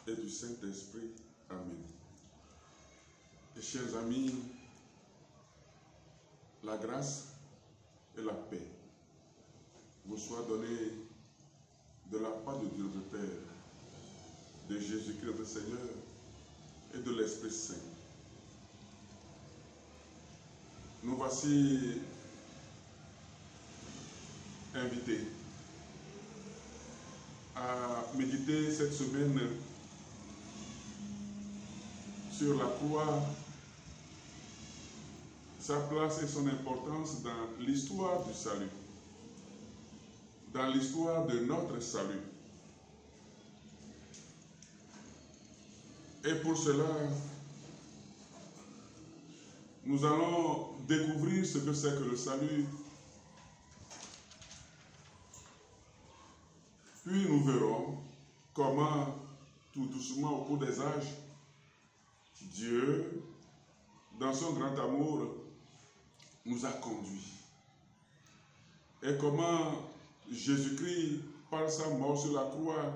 et du Saint-Esprit. Amen. Et chers amis, la grâce et la paix vous soient données de la part de Dieu notre Père, de Jésus-Christ notre Seigneur et de l'Esprit Saint. Nous voici invités à méditer cette semaine sur la croix, sa place et son importance dans l'histoire du salut, dans l'histoire de notre salut. Et pour cela, nous allons découvrir ce que c'est que le salut. Puis nous verrons comment, tout doucement au cours des âges, Dieu, dans son grand amour, nous a conduits. Et comment Jésus-Christ, par sa mort sur la croix,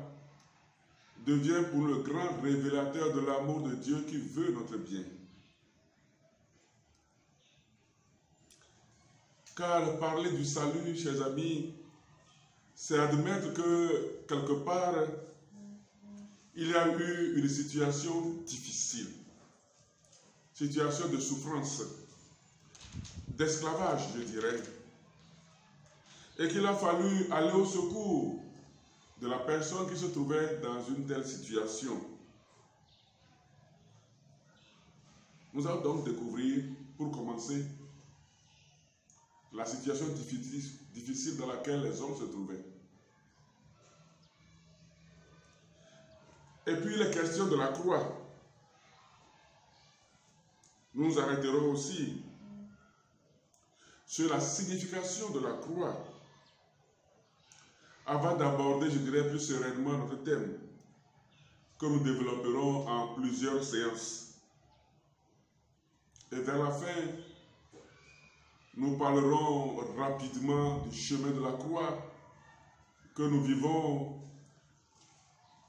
devient pour le grand révélateur de l'amour de Dieu qui veut notre bien. Car parler du salut, chers amis, c'est admettre que, quelque part, il y a eu une situation difficile, situation de souffrance, d'esclavage, je dirais, et qu'il a fallu aller au secours de la personne qui se trouvait dans une telle situation. Nous allons donc découvrir, pour commencer, la situation difficile dans laquelle les hommes se trouvaient. Et puis les questions de la croix. Nous nous arrêterons aussi sur la signification de la croix avant d'aborder, je dirais, plus sereinement notre thème que nous développerons en plusieurs séances. Et vers la fin, nous parlerons rapidement du chemin de la croix que nous vivons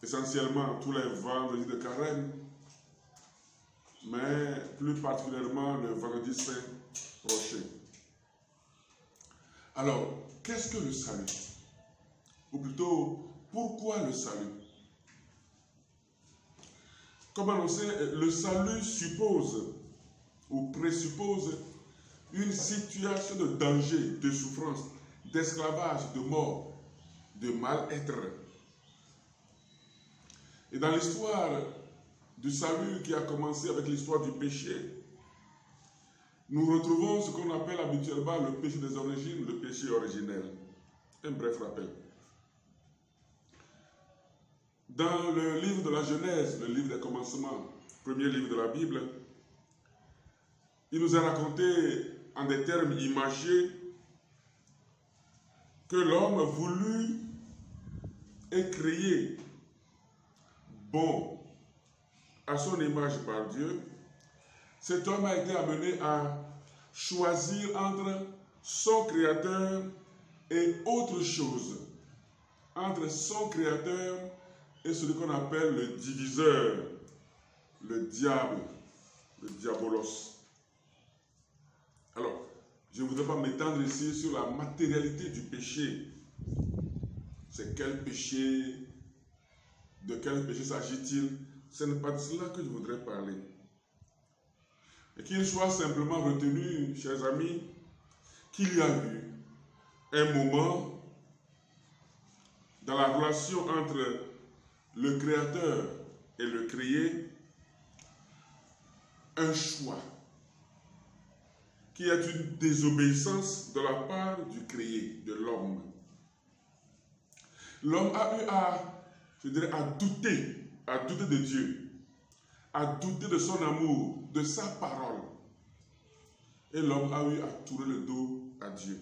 essentiellement tous les vendredis de carême, mais plus particulièrement le vendredi saint prochain. Alors, qu'est-ce que le salut? Ou plutôt, pourquoi le salut? Comme annoncé, le salut suppose ou présuppose une situation de danger, de souffrance, d'esclavage, de mort, de mal-être. Et dans l'histoire du salut qui a commencé avec l'histoire du péché, nous retrouvons ce qu'on appelle habituellement le péché des origines, le péché originel. Un bref rappel. Dans le livre de la Genèse, le livre des commencements, premier livre de la Bible, il nous a raconté en des termes imagés que l'homme voulut et créé bon à son image par Dieu. Cet homme a été amené à choisir entre son créateur et autre chose, entre son créateur et celui qu'on appelle le diviseur, le diable, le diabolos. Alors, je ne voudrais pas m'étendre ici sur la matérialité du péché. C'est quel péché? De quel péché s'agit-il? Ce n'est pas de cela que je voudrais parler. Et qu'il soit simplement retenu, chers amis, qu'il y a eu un moment dans la relation entre le Créateur et le créé, un choix qui est une désobéissance de la part du créé, de l'homme. L'homme a eu à douter de Dieu, à douter de son amour, de sa parole. Et l'homme a eu à tourner le dos à Dieu.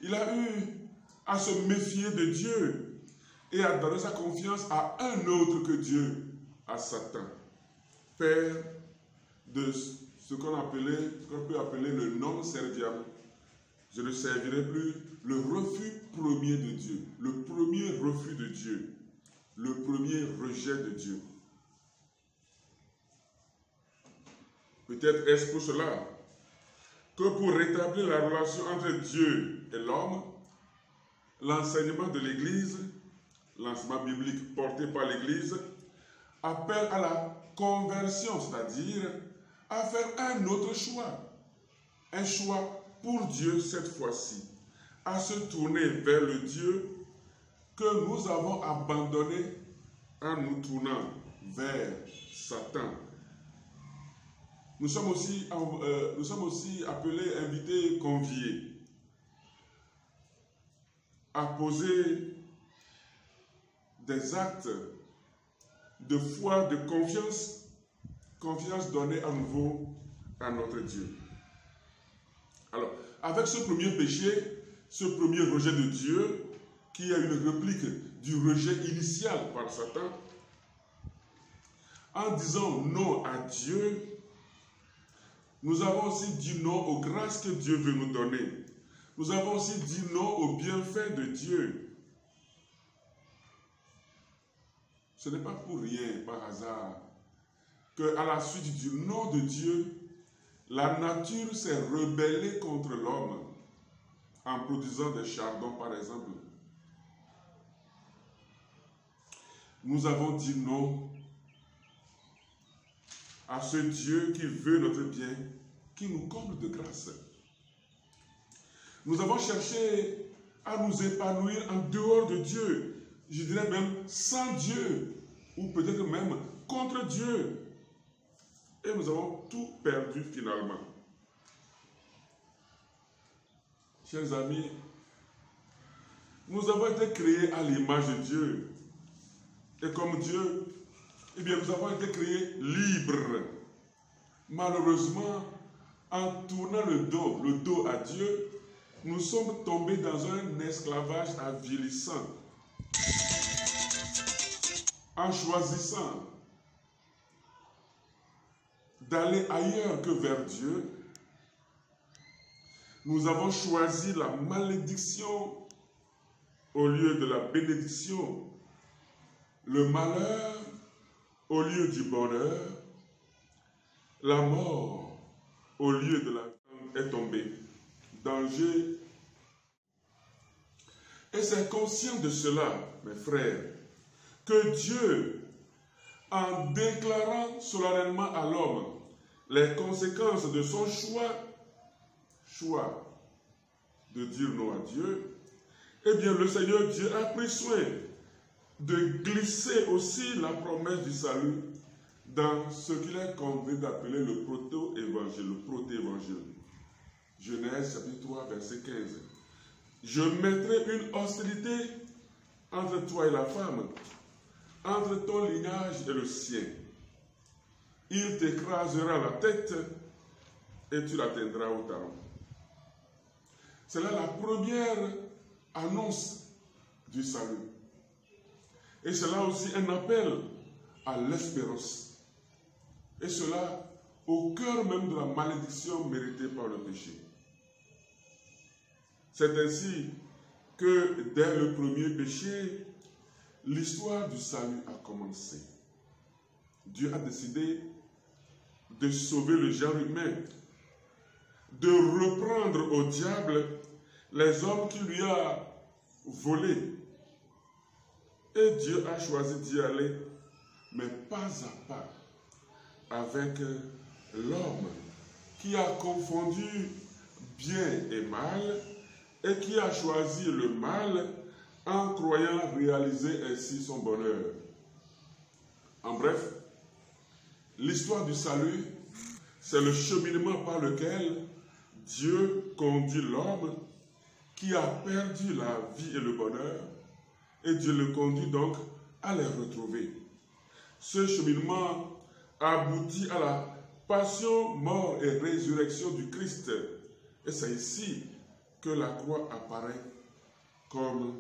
Il a eu à se méfier de Dieu et à donner sa confiance à un autre que Dieu, à Satan, père de ce qu'on peut appeler le non serviable. Je ne servirai plus, le refus premier de Dieu, le premier refus de Dieu, le premier premier rejet de Dieu. Peut-être est-ce pour cela que pour rétablir la relation entre Dieu et l'homme, l'enseignement de l'Église, l'enseignement biblique porté par l'Église, appelle à la conversion, c'est-à-dire à faire un autre choix. Un choix pour Dieu cette fois-ci, à se tourner vers le Dieu que nous avons abandonné en nous tournant vers Satan. Nous sommes aussi appelés, invités, conviés à poser des actes de foi, de confiance donnée à nouveau à notre Dieu. Alors, avec ce premier péché, ce premier rejet de Dieu, qui est une réplique du rejet initial par Satan, en disant non à Dieu, nous avons aussi dit non aux grâces que Dieu veut nous donner. Nous avons aussi dit non aux bienfaits de Dieu. Ce n'est pas pour rien, par hasard, qu'à la suite du non de Dieu, la nature s'est rebellée contre l'homme en produisant des chardons, par exemple. Nous avons dit non à ce Dieu qui veut notre bien, qui nous comble de grâce. Nous avons cherché à nous épanouir en dehors de Dieu, je dirais même sans Dieu, ou peut-être même contre Dieu. Et nous avons tout perdu finalement. Chers amis, nous avons été créés à l'image de Dieu. Et comme Dieu, eh bien, nous avons été créés libres. Malheureusement, en tournant le dos à Dieu, nous sommes tombés dans un esclavage avilissant. En choisissant d'aller ailleurs que vers Dieu, nous avons choisi la malédiction au lieu de la bénédiction, le malheur au lieu du bonheur, la mort au lieu de la vie est tombée. Danger. Et c'est conscient de cela, mes frères, que Dieu, en déclarant solennellement à l'homme les conséquences de son choix de dire non à Dieu, eh bien le Seigneur Dieu a pris soin de glisser aussi la promesse du salut dans ce qu'il est convenu d'appeler le proto-évangile. Genèse chapitre 3, verset 15. Je mettrai une hostilité entre toi et la femme, entre ton lignage et le sien. Il t'écrasera la tête et tu l'atteindras au talon. C'est là la première annonce du salut. Et c'est là aussi un appel à l'espérance. Et cela au cœur même de la malédiction méritée par le péché. C'est ainsi que dès le premier péché, l'histoire du salut a commencé. Dieu a décidé de sauver le genre humain, de reprendre au diable les hommes qu'il lui a volés. Et Dieu a choisi d'y aller, mais pas à pas, avec l'homme qui a confondu bien et mal et qui a choisi le mal en croyant réaliser ainsi son bonheur. En bref, l'histoire du salut, c'est le cheminement par lequel Dieu conduit l'homme qui a perdu la vie et le bonheur, et Dieu le conduit donc à les retrouver. Ce cheminement aboutit à la passion, mort et résurrection du Christ. Et c'est ici que la croix apparaît comme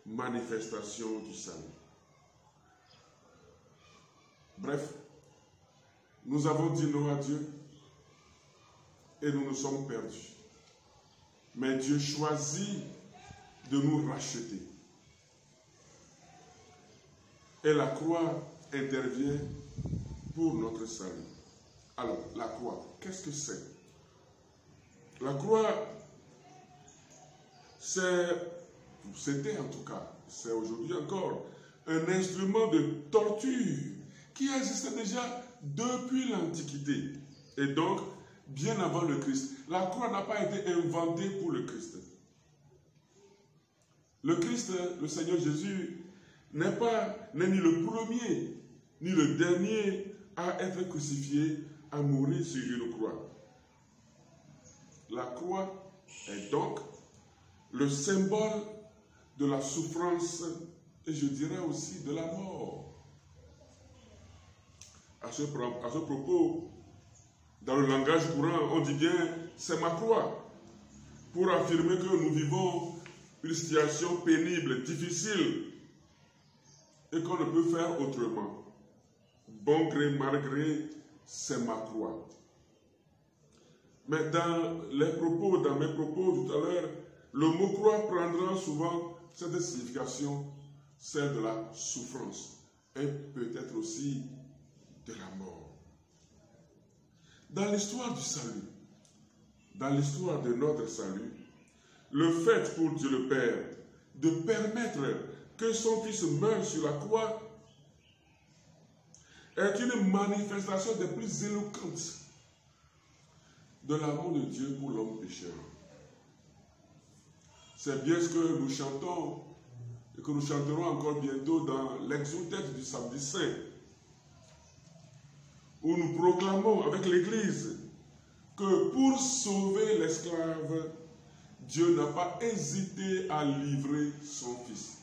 manifestation du salut. Bref, nous avons dit non à Dieu et nous nous sommes perdus. Mais Dieu choisit de nous racheter. Et la croix intervient pour notre salut. Alors, la croix, qu'est-ce que c'est? La croix, c'était en tout cas, c'est aujourd'hui encore, un instrument de torture qui existait déjà depuis l'Antiquité. Et donc, bien avant le Christ. La croix n'a pas été inventée pour le Christ. Le Christ, le Seigneur Jésus, n'est ni le premier, ni le dernier à être crucifié, à mourir sur une croix. La croix est donc le symbole de la souffrance et je dirais aussi de la mort. À ce propos, dans le langage courant, on dit bien « c'est ma croix » pour affirmer que nous vivons une situation pénible, difficile et qu'on ne peut faire autrement. Bon gré, mal gré, c'est ma croix. Mais dans mes propos tout à l'heure, le mot croix prendra souvent cette signification, celle de la souffrance et peut-être aussi de la mort. Dans l'histoire du salut, dans l'histoire de notre salut, le fait pour Dieu le Père de permettre que son Fils meure sur la croix est une manifestation des plus éloquentes de l'amour de Dieu pour l'homme pécheur. C'est bien ce que nous chantons et que nous chanterons encore bientôt dans l'exultète du samedi saint, où nous proclamons avec l'Église que pour sauver l'esclave, Dieu n'a pas hésité à livrer son Fils.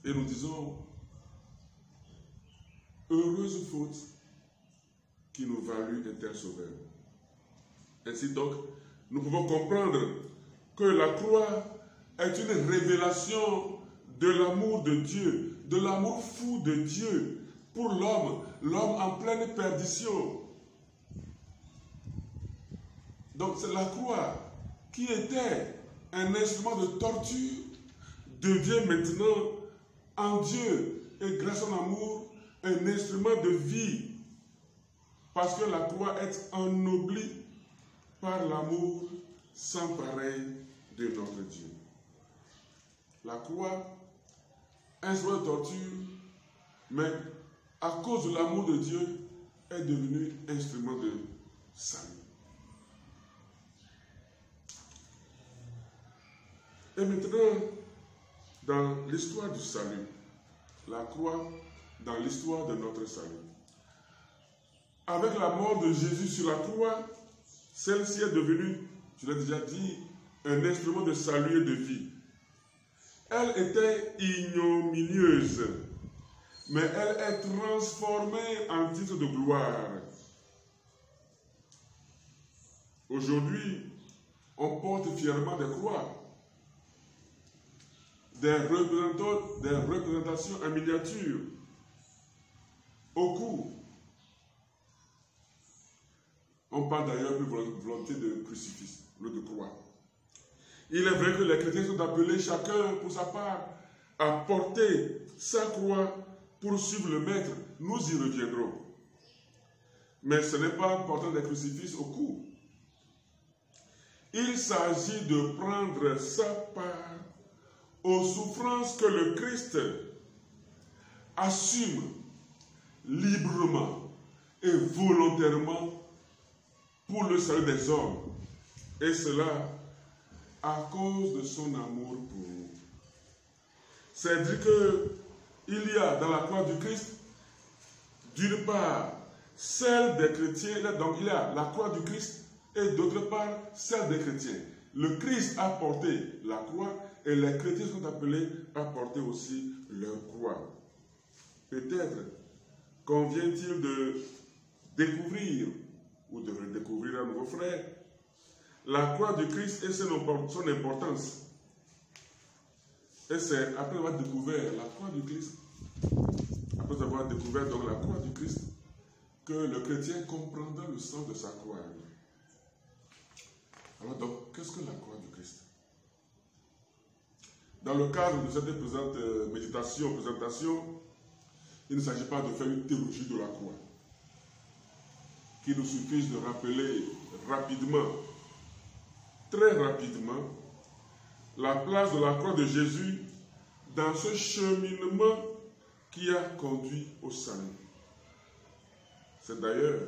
Et nous disons, heureuse faute qui nous valut un tel sauveur. Ainsi donc, nous pouvons comprendre que la croix est une révélation de l'amour de Dieu, de l'amour fou de Dieu pour l'homme, l'homme en pleine perdition. Donc c'est la croix qui était un instrument de torture devient maintenant en Dieu et grâce à son amour un instrument de vie parce que la croix est ennoblie par l'amour sans pareil de notre Dieu. La croix, instrument de torture, mais à cause de l'amour de Dieu, est devenu instrument de salut. Et maintenant, dans l'histoire du salut, la croix dans l'histoire de notre salut. Avec la mort de Jésus sur la croix, celle-ci est devenue, je l'ai déjà dit, un instrument de salut et de vie. Elle était ignominieuse, mais elle est transformée en titre de gloire. Aujourd'hui, on porte fièrement des croix, des représentations en miniature, au cou. On parle d'ailleurs de volonté de crucifix, le de croix. Il est vrai que les chrétiens sont appelés chacun pour sa part à porter sa croix pour suivre le Maître. Nous y reviendrons. Mais ce n'est pas portant des crucifix au cou. Il s'agit de prendre sa part aux souffrances que le Christ assume librement et volontairement pour le salut des hommes. Et cela à cause de son amour pour nous. C'est-à-dire qu'il y a dans la croix du Christ, d'une part, celle des chrétiens, donc il y a la croix du Christ, et d'autre part, celle des chrétiens. Le Christ a porté la croix, et les chrétiens sont appelés à porter aussi leur croix. Peut-être convient-il de découvrir, ou de redécouvrir à nouveau frère, la croix du Christ et son importance. Et c'est après avoir découvert la croix du Christ, après avoir découvert donc la croix du Christ, que le chrétien comprendra le sens de sa croix. Alors donc, qu'est-ce que la croix du Christ? dans le cadre de cette présentation, il ne s'agit pas de faire une théologie de la croix. Qu'il nous suffise de rappeler rapidement, très rapidement, la place de la croix de Jésus dans ce cheminement qui a conduit au salut. C'est d'ailleurs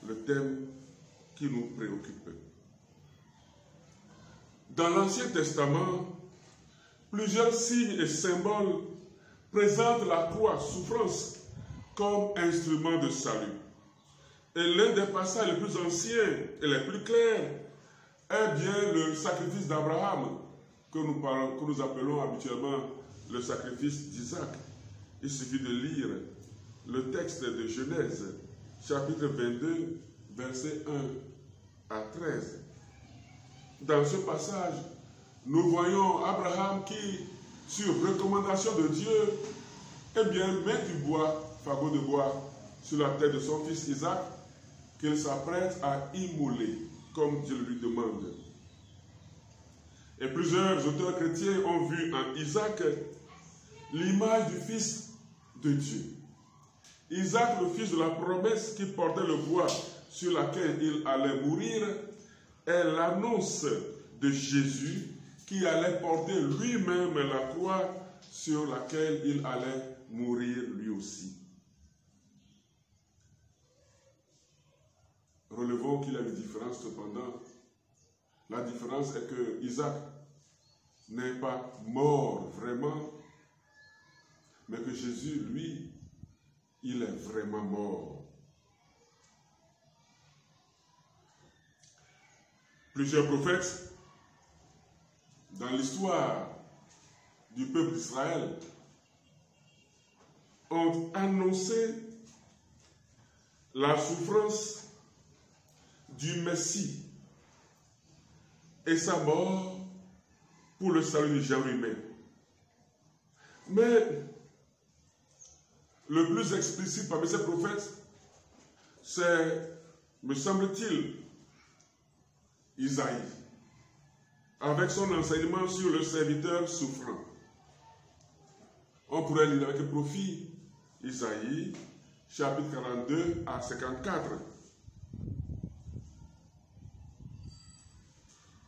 le thème qui nous préoccupe. Dans l'Ancien Testament, plusieurs signes et symboles présentent la croix, souffrance, comme instrument de salut. Et l'un des passages les plus anciens et les plus clairs est bien le sacrifice d'Abraham, que nous appelons habituellement le sacrifice d'Isaac. Il suffit de lire le texte de Genèse, chapitre 22, versets 1 à 13. Dans ce passage, nous voyons Abraham qui, sur recommandation de Dieu, met du bois, fagot de bois, sur la tête de son fils Isaac, qu'il s'apprête à immoler, comme Dieu lui demande. Et plusieurs auteurs chrétiens ont vu en Isaac l'image du Fils de Dieu. Isaac, le fils de la promesse qui portait le bois sur lequel il allait mourir, est l'annonce de Jésus qui allait porter lui-même la croix sur laquelle il allait mourir lui aussi. Relevons qu'il y a une différence cependant. La différence est que Isaac n'est pas mort vraiment, mais que Jésus, lui, il est vraiment mort. Plusieurs prophètes, dans l'histoire du peuple d'Israël, ont annoncé la souffrance du Messie et sa mort pour le salut du genre humain. Mais le plus explicite parmi ces prophètes, c'est, me semble-t-il, Isaïe, avec son enseignement sur le serviteur souffrant. On pourrait lire avec profit Isaïe, chapitre 42 à 54.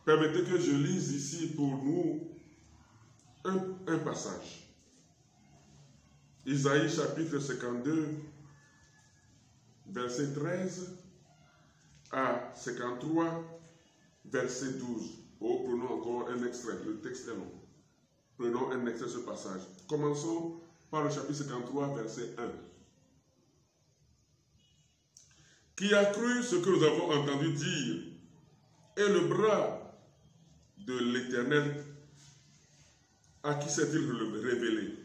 Permettez que je lise ici pour nous un passage. Isaïe chapitre 52, verset 13 à 53, verset 12. Oh, prenons encore un extrait, le texte est long. Prenons un extrait de ce passage. Commençons par le chapitre 53, verset 1. Qui a cru ce que nous avons entendu dire, et le bras de l'Éternel, à qui s'est-il révélé?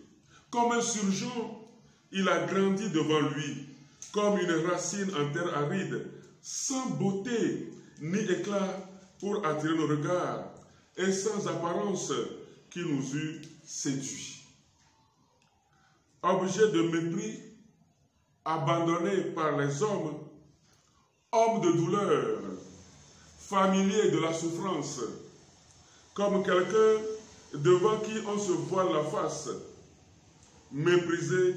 Comme un surgeon, il a grandi devant lui, comme une racine en terre aride, sans beauté ni éclat pour attirer nos regards, et sans apparence qui nous eût séduits. Objet de mépris, abandonné par les hommes, homme de douleur, familier de la souffrance, comme quelqu'un devant qui on se voile la face. Méprisé,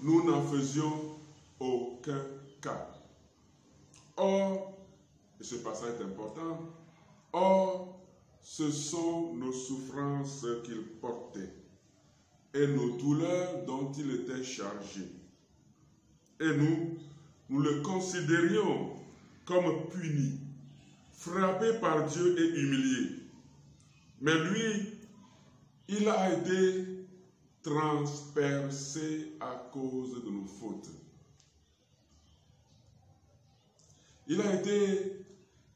nous n'en faisions aucun cas. Or, et ce passage est important, or, ce sont nos souffrances qu'il portait et nos douleurs dont il était chargé. Et nous le considérions comme puni, frappé par Dieu et humilié. Mais lui, il a été transpercé à cause de nos fautes. Il a été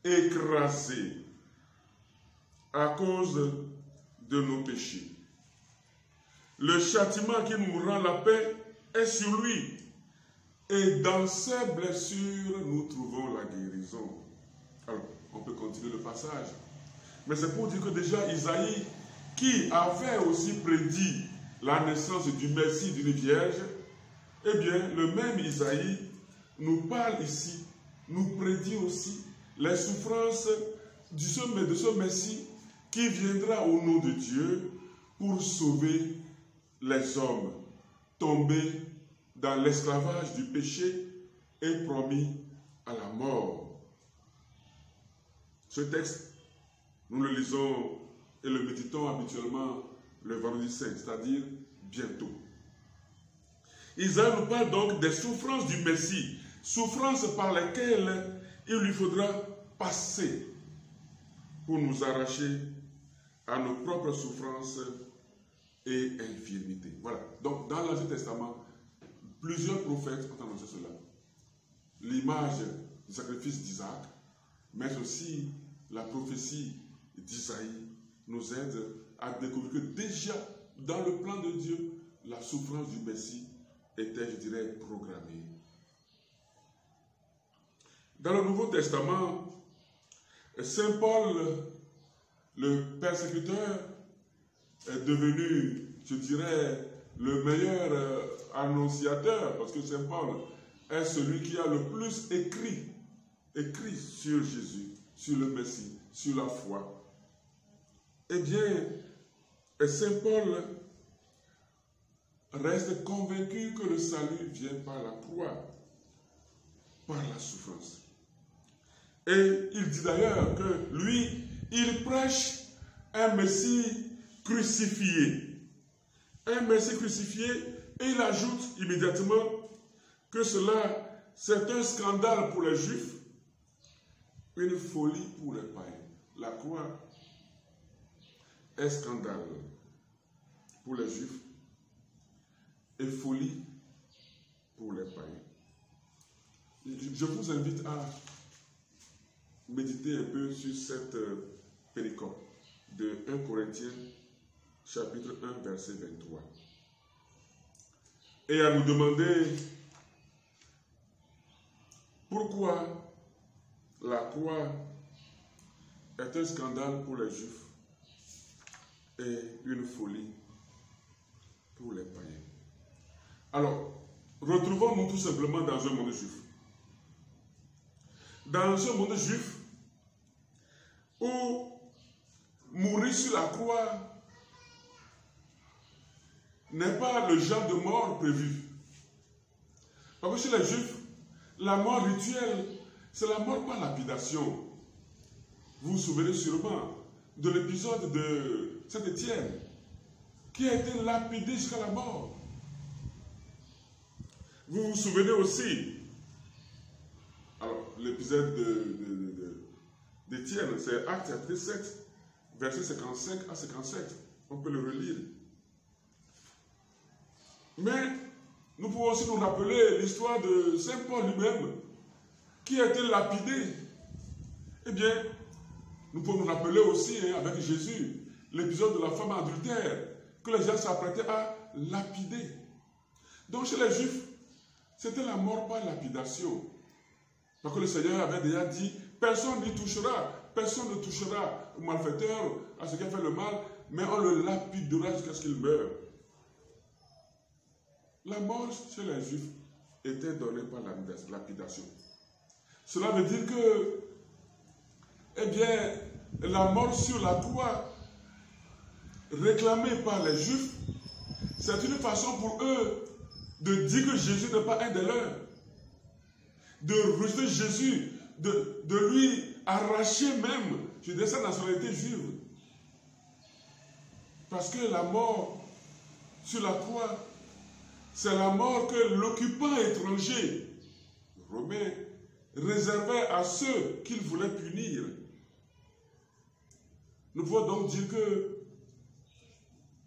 écrasé à cause de nos péchés. Le châtiment qui nous rend la paix est sur lui. Et dans ses blessures, nous trouvons la guérison. Alors, on peut continuer le passage. Mais c'est pour dire que déjà Isaïe, qui avait aussi prédit la naissance du Messie d'une vierge, eh bien, le même Isaïe nous parle ici, nous prédit aussi les souffrances de ce Messie qui viendra au nom de Dieu pour sauver les hommes tombés dans l'esclavage du péché et promis à la mort. Ce texte, nous le lisons et le méditons habituellement le vendredi saint, c'est-à-dire bientôt. Isaïe nous parle donc des souffrances du Messie, souffrances par lesquelles il lui faudra passer pour nous arracher à nos propres souffrances et infirmités. Voilà. Donc, dans l'Ancien Testament, plusieurs prophètes ont annoncé cela. L'image du sacrifice d'Isaac, mais aussi la prophétie d'Isaïe nous aide à découvrir que déjà, dans le plan de Dieu, la souffrance du Messie était, je dirais, programmée. Dans le Nouveau Testament, Saint Paul, le persécuteur, est devenu, je dirais, le meilleur annonciateur, parce que Saint Paul est celui qui a le plus écrit sur Jésus, sur le Messie, sur la foi. Eh bien, Saint Paul reste convaincu que le salut vient par la croix, par la souffrance. Et il dit d'ailleurs que lui, il prêche un Messie crucifié. Un Messie crucifié, et il ajoute immédiatement que cela, c'est un scandale pour les Juifs, une folie pour les païens. La croix est scandale pour les Juifs et folie pour les païens. Je vous invite à méditer un peu sur cette péricope de 1 Corinthiens chapitre 1 verset 23 et à nous demander pourquoi la croix est un scandale pour les Juifs et une folie pour les païens. Alors, retrouvons-nous tout simplement dans un monde juif. Dans un monde juif où mourir sur la croix n'est pas le genre de mort prévu. Parce que chez les Juifs, la mort rituelle, c'est la mort par lapidation. Vous vous souvenez sûrement de l'épisode de Saint Étienne, qui a été lapidé jusqu'à la mort. Vous vous souvenez aussi, alors l'épisode d'Étienne, c'est Actes chapitre 7, versets 55 à 57. On peut le relire. Mais nous pouvons aussi nous rappeler l'histoire de Saint Paul lui-même, qui a été lapidé. Eh bien, nous pouvons nous rappeler aussi, avec Jésus, l'épisode de la femme adultère, que les gens s'apprêtaient à lapider. Donc chez les Juifs, c'était la mort par lapidation. Parce que le Seigneur avait déjà dit, personne n'y touchera, personne ne touchera au malfaiteur, à ce qui a fait le mal, mais on le lapidera jusqu'à ce qu'il meure. La mort chez les Juifs était donnée par la lapidation. Cela veut dire que, eh bien, la mort sur la croix, réclamée par les Juifs, c'est une façon pour eux de dire que Jésus n'est pas un des leurs, de rejeter Jésus, de lui arracher même, je dirais, sa nationalité juive. Parce que la mort sur la croix, c'est la mort que l'occupant étranger, romain, réservait à ceux qu'il voulait punir. Nous pouvons donc dire que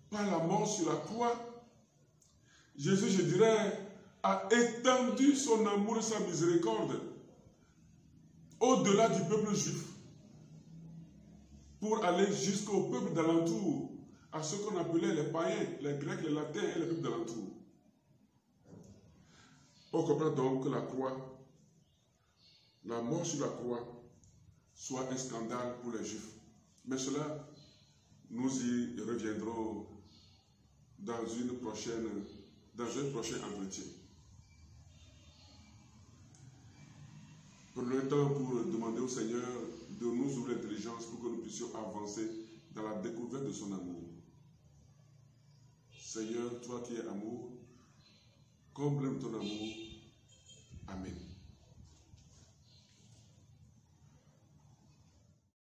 par la mort sur la croix, Jésus, je dirais, a étendu son amour et sa miséricorde au-delà du peuple juif pour aller jusqu'au peuple d'alentour, à ceux qu'on appelait les païens, les Grecs, les Latins et les peuples d'alentour. On comprend donc que la croix, la mort sur la croix, soit un scandale pour les Juifs. Mais cela, nous y reviendrons dans un prochain entretien. Prenons le temps pour demander au Seigneur de nous ouvrir l'intelligence pour que nous puissions avancer dans la découverte de son amour. Seigneur, toi qui es amour, comble ton amour